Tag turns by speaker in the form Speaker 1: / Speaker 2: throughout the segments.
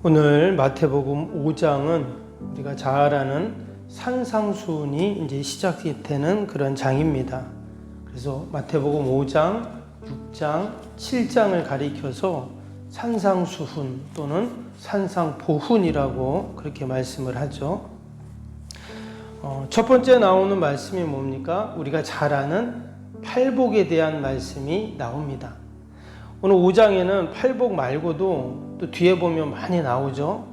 Speaker 1: 오늘 마태복음 5장은 우리가 잘 아는 산상수훈이 이제 시작이 되는 그런 장입니다. 그래서 마태복음 5장, 6장, 7장을 가리켜서 산상수훈 또는 산상보훈이라고 그렇게 말씀을 하죠. 첫 번째 나오는 말씀이 뭡니까? 우리가 잘 아는 팔복에 대한 말씀이 나옵니다. 오늘 5장에는 팔복 말고도 또 뒤에 보면 많이 나오죠.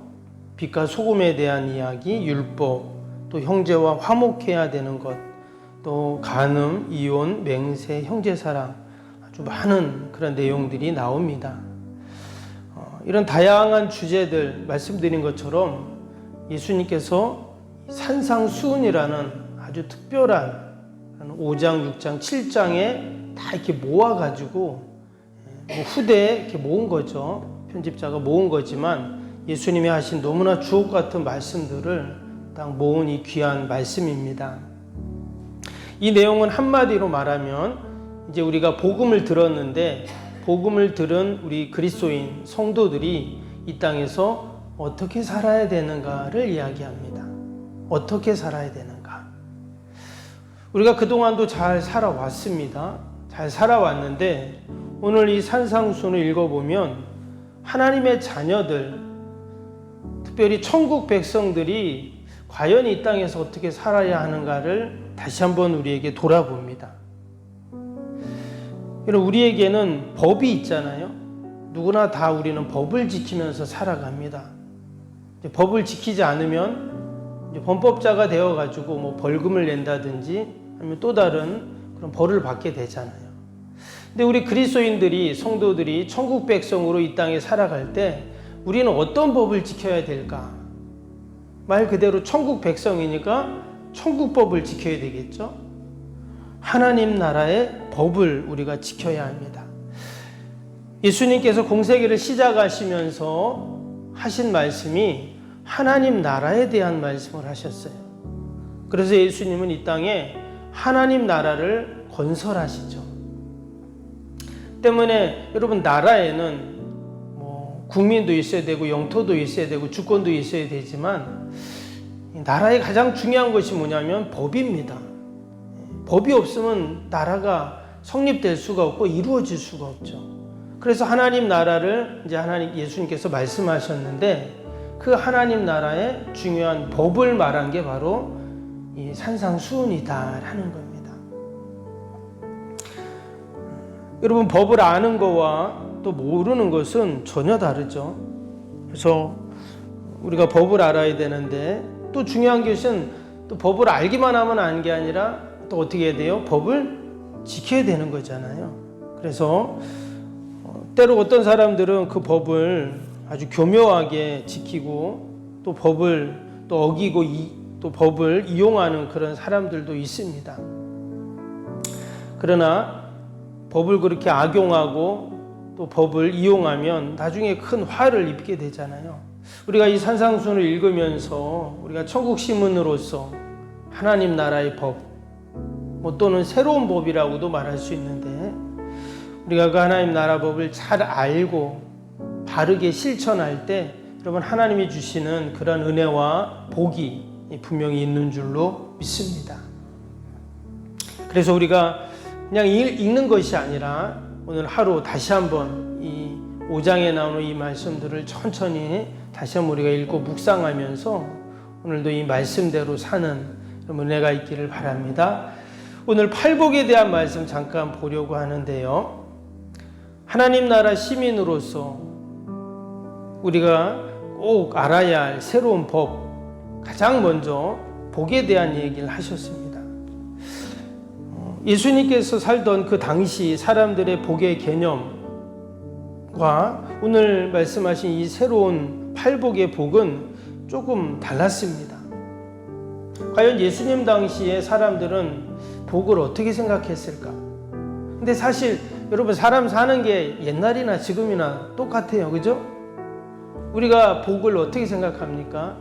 Speaker 1: 빛과 소금에 대한 이야기, 율법, 또 형제와 화목해야 되는 것, 또 간음, 이혼, 맹세, 형제사랑, 아주 많은 그런 내용들이 나옵니다. 이런 다양한 주제들 말씀드린 것처럼 예수님께서 산상수훈이라는 아주 특별한 5장, 6장, 7장에 다 이렇게 모아가지고 후대에 이렇게 모은 거죠. 편집자가 모은 거지만 예수님이 하신 너무나 주옥 같은 말씀들을 딱 모은 이 귀한 말씀입니다. 이 내용은 한마디로 말하면 이제 우리가 복음을 들었는데 복음을 들은 우리 그리스도인 성도들이 이 땅에서 어떻게 살아야 되는가를 이야기합니다. 어떻게 살아야 되는가. 우리가 그동안도 잘 살아왔습니다. 잘 살아왔는데 오늘 이 산상수훈을 읽어보면 하나님의 자녀들, 특별히 천국 백성들이 과연 이 땅에서 어떻게 살아야 하는가를 다시 한번 우리에게 돌아봅니다. 우리에게는 법이 있잖아요. 누구나 다 우리는 법을 지키면서 살아갑니다. 법을 지키지 않으면 범법자가 되어가지고 벌금을 낸다든지 아니면 또 다른 그런 벌을 받게 되잖아요. 근데 우리 그리스도인들이, 성도들이 천국 백성으로 이 땅에 살아갈 때 우리는 어떤 법을 지켜야 될까? 말 그대로 천국 백성이니까 천국법을 지켜야 되겠죠? 하나님 나라의 법을 우리가 지켜야 합니다. 예수님께서 공생애를 시작하시면서 하신 말씀이 하나님 나라에 대한 말씀을 하셨어요. 그래서 예수님은 이 땅에 하나님 나라를 건설하시죠. 때문에 여러분 나라에는 국민도 있어야 되고 영토도 있어야 되고 주권도 있어야 되지만 나라의 가장 중요한 것이 뭐냐면 법입니다. 법이 없으면 나라가 성립될 수가 없고 이루어질 수가 없죠. 그래서 하나님 나라를 이제 예수님께서 말씀하셨는데 그 하나님 나라의 중요한 법을 말한 게 바로 이 산상수훈이다라는 겁니다. 여러분 법을 아는 거와 또 모르는 것은 전혀 다르죠. 그래서 우리가 법을 알아야 되는데 또 중요한 것은 또 법을 알기만 하면 아는 게 아니라 또 어떻게 해야 돼요? 법을 지켜야 되는 거잖아요. 그래서 때로 어떤 사람들은 그 법을 아주 교묘하게 지키고 또 법을 또 어기고 또 법을 이용하는 그런 사람들도 있습니다. 그러나 법을 그렇게 악용하고 또 법을 이용하면 나중에 큰 화를 입게 되잖아요. 우리가 이 산상수훈을 읽으면서 우리가 천국시민으로서 하나님 나라의 법 또는 새로운 법이라고도 말할 수 있는데 우리가 그 하나님 나라 법을 잘 알고 바르게 실천할 때 여러분 하나님이 주시는 그런 은혜와 복이 분명히 있는 줄로 믿습니다. 그래서 우리가 그냥 읽는 것이 아니라 오늘 하루 다시 한번 이 5장에 나오는 이 말씀들을 천천히 다시 한번 우리가 읽고 묵상하면서 오늘도 이 말씀대로 사는 은혜가 있기를 바랍니다. 오늘 팔복에 대한 말씀 잠깐 보려고 하는데요. 하나님 나라 시민으로서 우리가 꼭 알아야 할 새로운 법, 가장 먼저 복에 대한 얘기를 하셨습니다. 예수님께서 살던 그 당시 사람들의 복의 개념과 오늘 말씀하신 이 새로운 팔복의 복은 조금 달랐습니다. 과연 예수님 당시에 사람들은 복을 어떻게 생각했을까? 근데 사실 여러분 사람 사는 게 옛날이나 지금이나 똑같아요. 그죠? 우리가 복을 어떻게 생각합니까?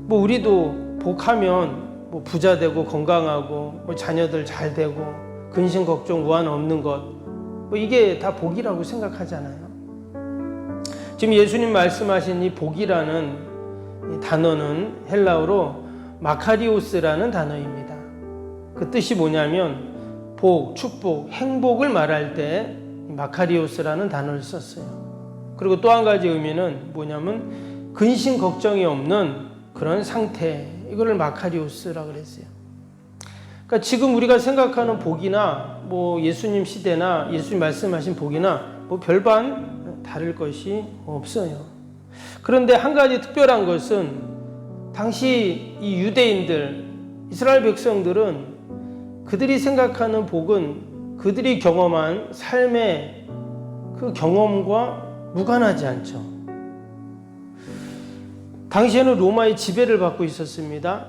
Speaker 1: 우리도 복하면 부자 되고 건강하고 자녀들 잘 되고 근심 걱정 무한 없는 것 이게 다 복이라고 생각하잖아요. 지금 예수님 말씀하신 이 복이라는 이 단어는 헬라어로 마카리오스라는 단어입니다. 그 뜻이 뭐냐면 복, 축복, 행복을 말할 때 마카리오스라는 단어를 썼어요. 그리고 또 한 가지 의미는 뭐냐면 근심 걱정이 없는 그런 상태, 이거를 마카리오스라고 그랬어요. 그러니까 지금 우리가 생각하는 복이나 뭐 예수님 시대나 예수님 말씀하신 복이나 뭐 별반 다를 것이 없어요. 그런데 한 가지 특별한 것은 당시 이 유대인들, 이스라엘 백성들은 그들이 생각하는 복은 그들이 경험한 삶의 그 경험과 무관하지 않죠. 당시에는 로마의 지배를 받고 있었습니다.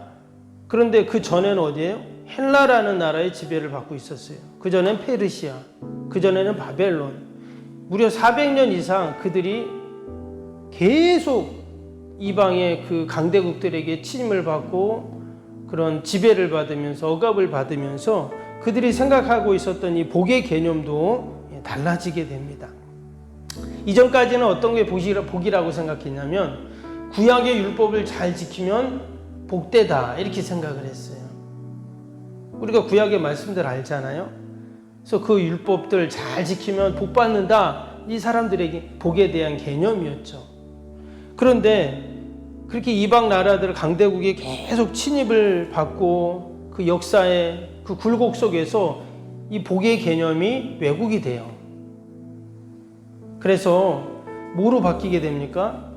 Speaker 1: 그런데 그 전에는 어디예요? 헬라라는 나라의 지배를 받고 있었어요. 그 전엔 페르시아, 그 전에는 바벨론. 무려 400년 이상 그들이 계속 이방의 그 강대국들에게 침입을 받고 그런 지배를 받으면서 억압을 받으면서 그들이 생각하고 있었던 이 복의 개념도 달라지게 됩니다. 이전까지는 어떤 게 복이라고 생각했냐면 구약의 율법을 잘 지키면 복되다 이렇게 생각을 했어요. 우리가 구약의 말씀들 알잖아요. 그래서 그 율법들 잘 지키면 복 받는다, 이 사람들에게 복에 대한 개념이었죠. 그런데 그렇게 이방 나라들 강대국에 계속 침입을 받고 그 역사의 그 굴곡 속에서 이 복의 개념이 왜곡이 돼요. 그래서 뭐로 바뀌게 됩니까?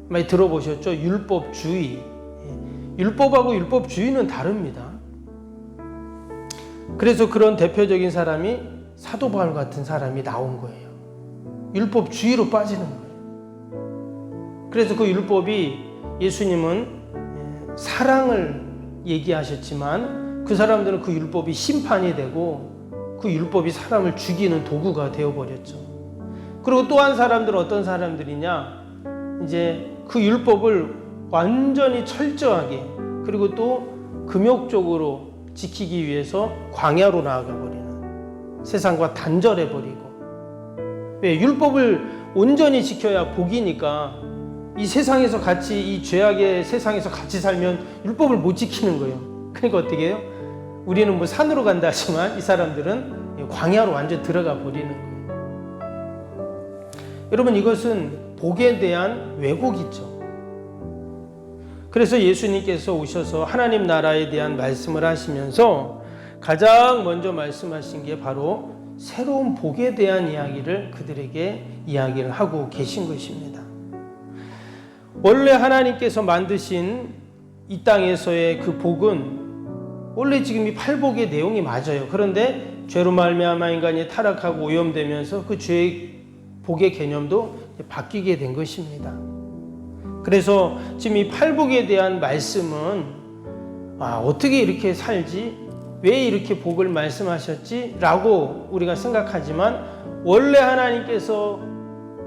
Speaker 1: 많이 들어보셨죠? 율법주의. 율법하고 율법주의는 다릅니다. 그래서 그런 대표적인 사람이 사도 바울 같은 사람이 나온 거예요. 율법주의로 빠지는 거예요. 그래서 그 율법이 예수님은 사랑을 얘기하셨지만 그 사람들은 그 율법이 심판이 되고 그 율법이 사람을 죽이는 도구가 되어버렸죠. 그리고 또 한 사람들은 어떤 사람들이냐, 이제 그 율법을 완전히 철저하게 그리고 또 금욕적으로 지키기 위해서 광야로 나아가 버리는, 세상과 단절해 버리고. 왜? 율법을 온전히 지켜야 복이니까 이 세상에서 같이, 이 죄악의 세상에서 같이 살면 율법을 못 지키는 거예요. 그러니까 어떻게 해요? 우리는 뭐 산으로 간다 하지만 이 사람들은 광야로 완전 들어가 버리는 거예요. 여러분, 이것은 복에 대한 왜곡이죠. 그래서 예수님께서 오셔서 하나님 나라에 대한 말씀을 하시면서 가장 먼저 말씀하신 게 바로 새로운 복에 대한 이야기를 그들에게 이야기를 하고 계신 것입니다. 원래 하나님께서 만드신 이 땅에서의 그 복은 원래 지금 이 팔복의 내용이 맞아요. 그런데 죄로 말미암아 인간이 타락하고 오염되면서 그 죄의 복의 개념도 바뀌게 된 것입니다. 그래서 지금 이 팔복에 대한 말씀은 어떻게 이렇게 살지? 왜 이렇게 복을 말씀하셨지? 라고 우리가 생각하지만 원래 하나님께서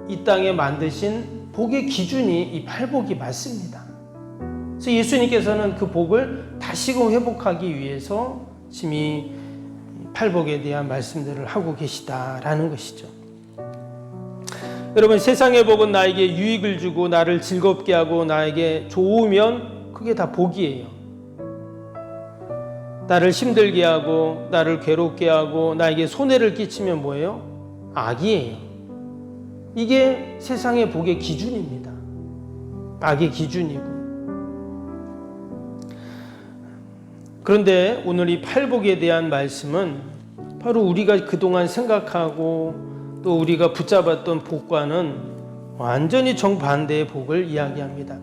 Speaker 1: 이 땅에 만드신 복의 기준이 이 팔복이 맞습니다. 그래서 예수님께서는 그 복을 다시금 회복하기 위해서 지금 이 팔복에 대한 말씀들을 하고 계시다라는 것이죠. 여러분, 세상의 복은 나에게 유익을 주고 나를 즐겁게 하고 나에게 좋으면 그게 다 복이에요. 나를 힘들게 하고 나를 괴롭게 하고 나에게 손해를 끼치면 뭐예요? 악이에요. 이게 세상의 복의 기준입니다. 악의 기준이고. 그런데 오늘 이 팔복에 대한 말씀은 바로 우리가 그동안 생각하고 또 우리가 붙잡았던 복과는 완전히 정반대의 복을 이야기합니다.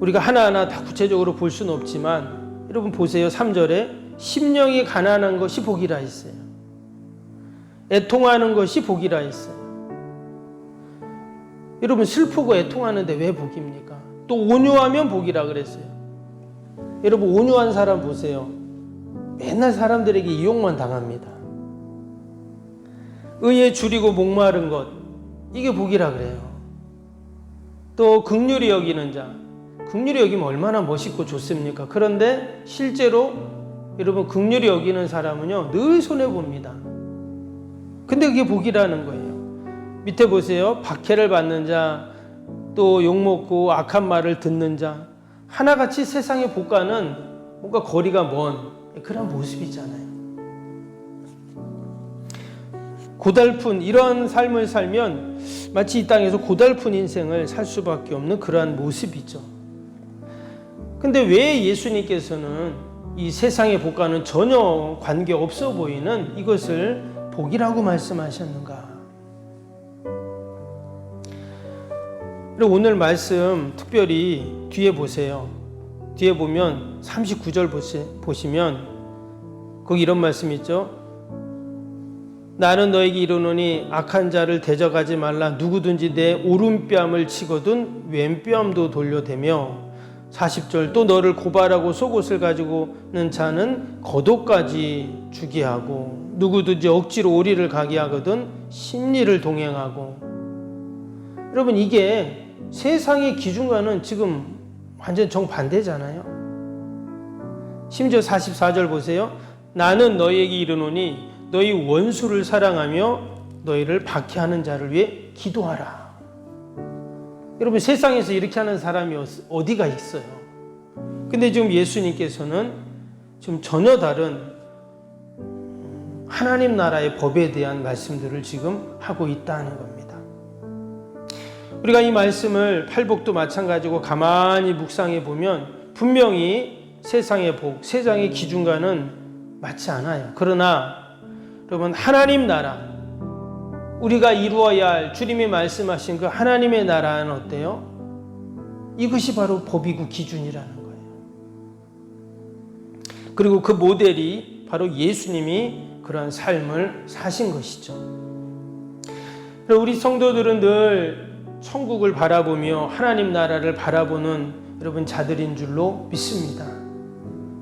Speaker 1: 우리가 하나하나 다 구체적으로 볼 수는 없지만 여러분 보세요. 3절에 심령이 가난한 것이 복이라 했어요. 애통하는 것이 복이라 했어요. 여러분, 슬프고 애통하는데 왜 복입니까? 또 온유하면 복이라 그랬어요. 여러분, 온유한 사람 보세요. 맨날 사람들에게 이용만 당합니다. 의에 줄이고 목마른 것, 이게 복이라 그래요. 또 긍휼히 여기는 자, 긍휼히 여기면 얼마나 멋있고 좋습니까? 그런데 실제로 여러분, 긍휼히 여기는 사람은요 늘 손해봅니다. 근데 그게 복이라는 거예요. 밑에 보세요. 박해를 받는 자, 또 욕먹고 악한 말을 듣는 자, 하나같이 세상의 복과는 뭔가 거리가 먼 그런 모습이잖아요. 고달픈 이런 삶을 살면 마치 이 땅에서 고달픈 인생을 살 수밖에 없는 그러한 모습이죠. 근데 왜 예수님께서는 이 세상의 복과는 전혀 관계없어 보이는 이것을 복이라고 말씀하셨는가? 오늘 말씀 특별히 뒤에 보세요. 뒤에 보면 39절 보시면 거기 이런 말씀이 있죠. 나는 너에게 이르노니 악한 자를 대적하지 말라. 누구든지 내 오른뺨을 치거든 왼뺨도 돌려대며 40절 또 너를 고발하고 속옷을 가지고는 자는 겉옷까지 주게 하고 누구든지 억지로 오리를 가게 하거든 심리를 동행하고. 여러분, 이게 세상의 기준과는 지금 완전 정반대잖아요. 심지어 44절 보세요. 나는 너희에게 이르노니 너희 원수를 사랑하며 너희를 박해하는 자를 위해 기도하라. 여러분, 세상에서 이렇게 하는 사람이 어디가 있어요? 근데 지금 예수님께서는 지금 전혀 다른 하나님 나라의 법에 대한 말씀들을 지금 하고 있다는 겁니다. 우리가 이 말씀을 팔복도 마찬가지고 가만히 묵상해 보면 분명히 세상의 복, 세상의 기준과는 맞지 않아요. 그러나 여러분, 하나님 나라, 우리가 이루어야 할 주님이 말씀하신 그 하나님의 나라는 어때요? 이것이 바로 법이고 기준이라는 거예요. 그리고 그 모델이 바로 예수님이 그러한 삶을 사신 것이죠. 우리 성도들은 늘 천국을 바라보며 하나님 나라를 바라보는 여러분 자들인 줄로 믿습니다.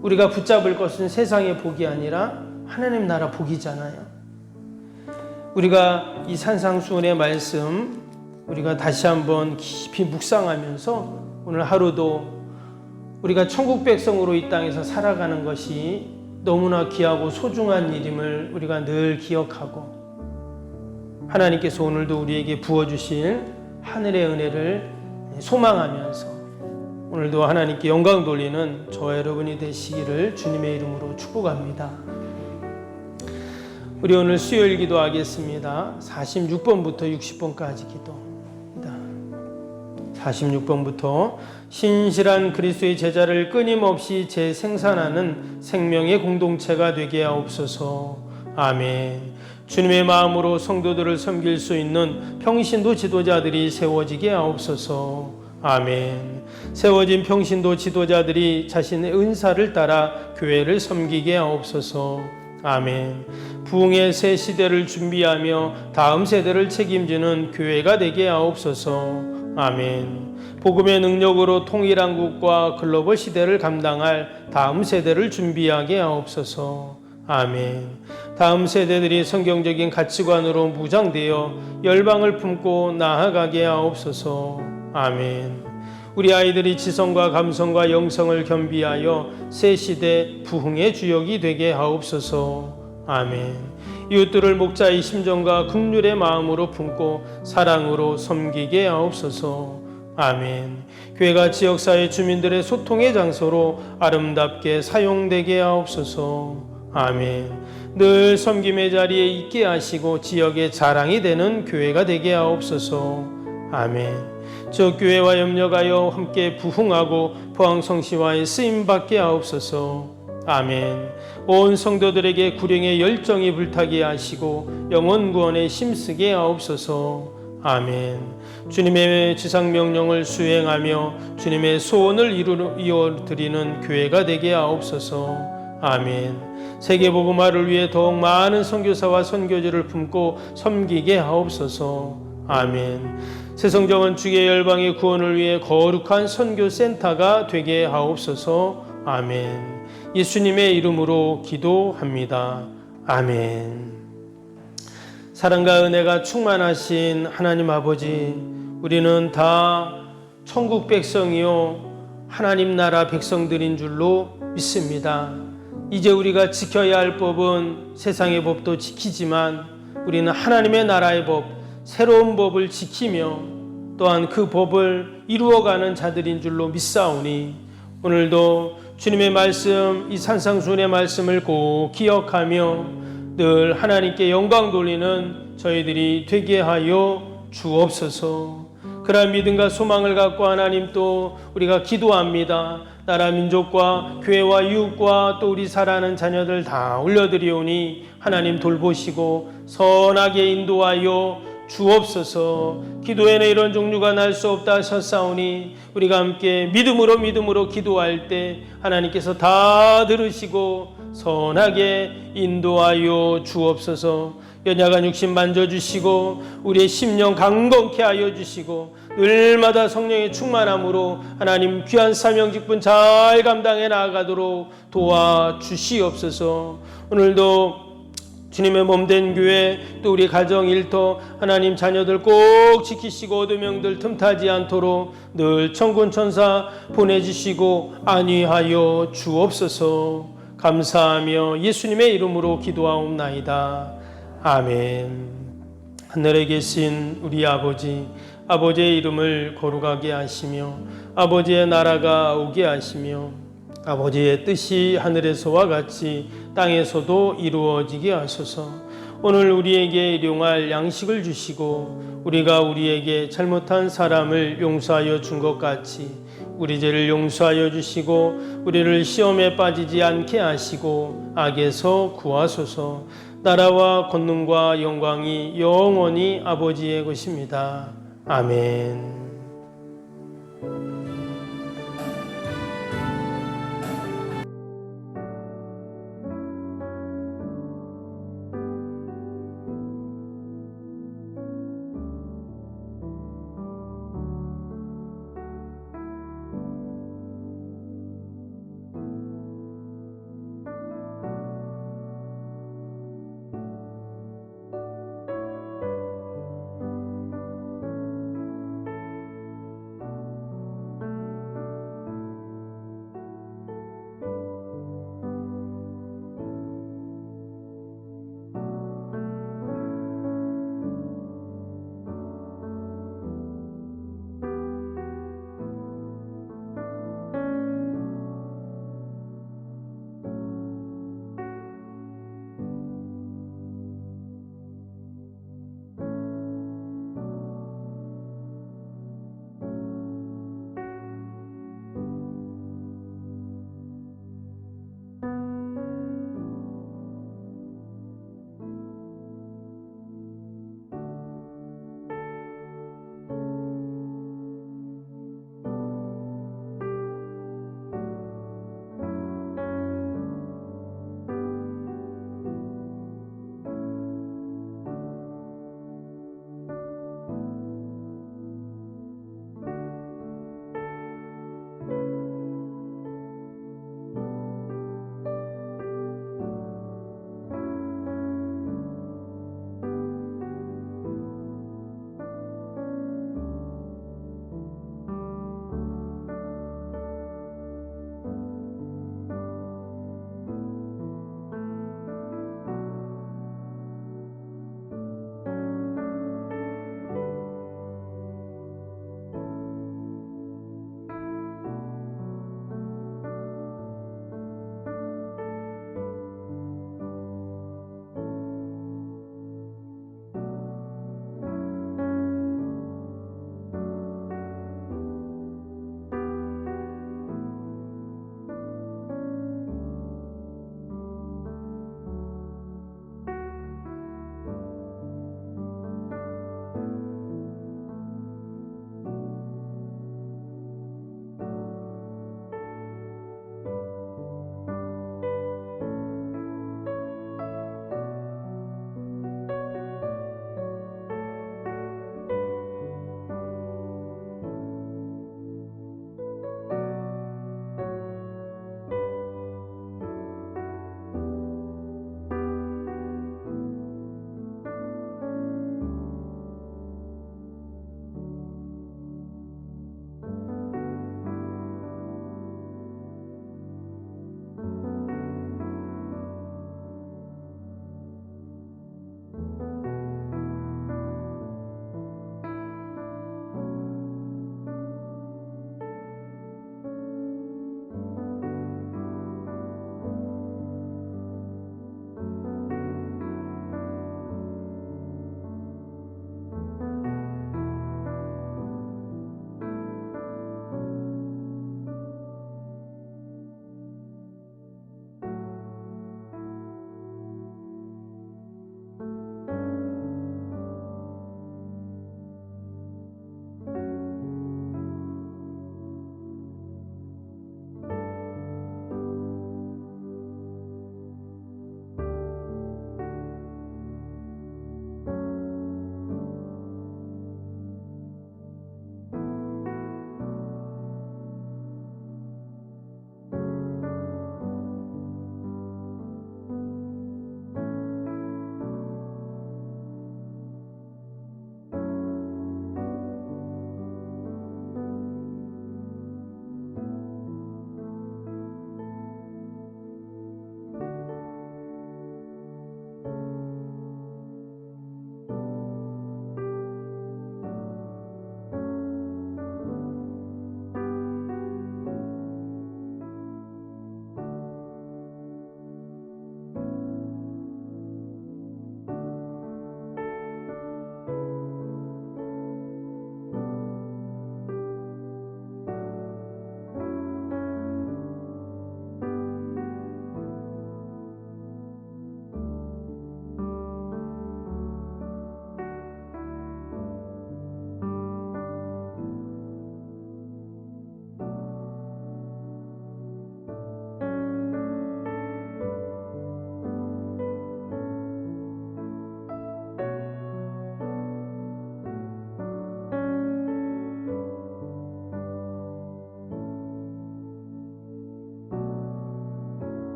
Speaker 1: 우리가 붙잡을 것은 세상의 복이 아니라 하나님 나라 복이잖아요. 우리가 이 산상수훈의 말씀 우리가 다시 한번 깊이 묵상하면서 오늘 하루도 우리가 천국 백성으로 이 땅에서 살아가는 것이 너무나 귀하고 소중한 일임을 우리가 늘 기억하고 하나님께서 오늘도 우리에게 부어주실 하늘의 은혜를 소망하면서 오늘도 하나님께 영광 돌리는 저와 여러분이 되시기를 주님의 이름으로 축복합니다. 우리 오늘 수요일 기도하겠습니다. 46번부터 60번까지 기도입니다. 46번부터 신실한 그리스도의 제자를 끊임없이 재생산하는 생명의 공동체가 되게 하옵소서. 아멘. 주님의 마음으로 성도들을 섬길 수 있는 평신도 지도자들이 세워지게 하옵소서. 아멘. 세워진 평신도 지도자들이 자신의 은사를 따라 교회를 섬기게 하옵소서. 아멘. 부흥의 새 시대를 준비하며 다음 세대를 책임지는 교회가 되게 하옵소서. 아멘. 복음의 능력으로 통일한국과 글로벌 시대를 감당할 다음 세대를 준비하게 하옵소서. 아멘. 다음 세대들이 성경적인 가치관으로 무장되어 열방을 품고 나아가게 하옵소서. 아멘. 우리 아이들이 지성과 감성과 영성을 겸비하여 새 시대 부흥의 주역이 되게 하옵소서. 아멘. 이웃들을 목자의 심정과 긍휼의 마음으로 품고 사랑으로 섬기게 하옵소서. 아멘. 교회가 지역사회 주민들의 소통의 장소로 아름답게 사용되게 하옵소서. 아멘. 늘 섬김의 자리에 있게 하시고 지역의 자랑이 되는 교회가 되게 하옵소서. 아멘. 저 교회와 협력하여 함께 부흥하고 포항성시와의 쓰임받게 하옵소서. 아멘. 온 성도들에게 구령의 열정이 불타게 하시고 영혼 구원에 힘쓰게 하옵소서. 아멘. 주님의 지상명령을 수행하며 주님의 소원을 이루어드리는 교회가 되게 하옵소서. 아멘. 세계복음화를 위해 더욱 많은 선교사와 선교지를 품고 섬기게 하옵소서. 아멘. 새성정은 주의 열방의 구원을 위해 거룩한 선교센터가 되게 하옵소서. 아멘. 예수님의 이름으로 기도합니다. 아멘. 사랑과 은혜가 충만하신 하나님 아버지, 우리는 다 천국 백성이요 하나님 나라 백성들인 줄로 믿습니다. 이제 우리가 지켜야 할 법은 세상의 법도 지키지만 우리는 하나님의 나라의 법, 새로운 법을 지키며 또한 그 법을 이루어가는 자들인 줄로 믿사오니 오늘도 주님의 말씀, 이 산상수훈의 말씀을 꼭 기억하며 늘 하나님께 영광 돌리는 저희들이 되게 하여 주옵소서. 그러한 믿음과 소망을 갖고 하나님 또 우리가 기도합니다. 나라 민족과 교회와 이웃과 또 우리 사랑하는 자녀들 다 올려드리오니 하나님 돌보시고 선하게 인도하여 주옵소서. 기도에는 이런 종류가 날 수 없다 하셨사오니 우리가 함께 믿음으로 기도할 때 하나님께서 다 들으시고 선하게 인도하여 주옵소서. 연약한 육신 만져주시고 우리의 심령 강건케 하여 주시고 늘마다 성령의 충만함으로 하나님 귀한 사명 직분 잘 감당해 나아가도록 도와주시옵소서. 오늘도 주님의 몸된 교회 또 우리 가정 일터 하나님 자녀들 꼭 지키시고 얻은 명들 틈타지 않도록 늘 천군 천사 보내주시고 안위하여 주옵소서. 감사하며 예수님의 이름으로 기도하옵나이다. 아멘. 하늘에 계신 우리 아버지, 아버지의 이름을 거룩하게 하시며 아버지의 나라가 오게 하시며 아버지의 뜻이 하늘에서와 같이 땅에서도 이루어지게 하소서. 오늘 우리에게 일용할 양식을 주시고 우리가 우리에게 잘못한 사람을 용서하여 준 것 같이 우리 죄를 용서하여 주시고 우리를 시험에 빠지지 않게 하시고 악에서 구하소서. 나라와 권능과 영광이 영원히 아버지의 것입니다. 아멘.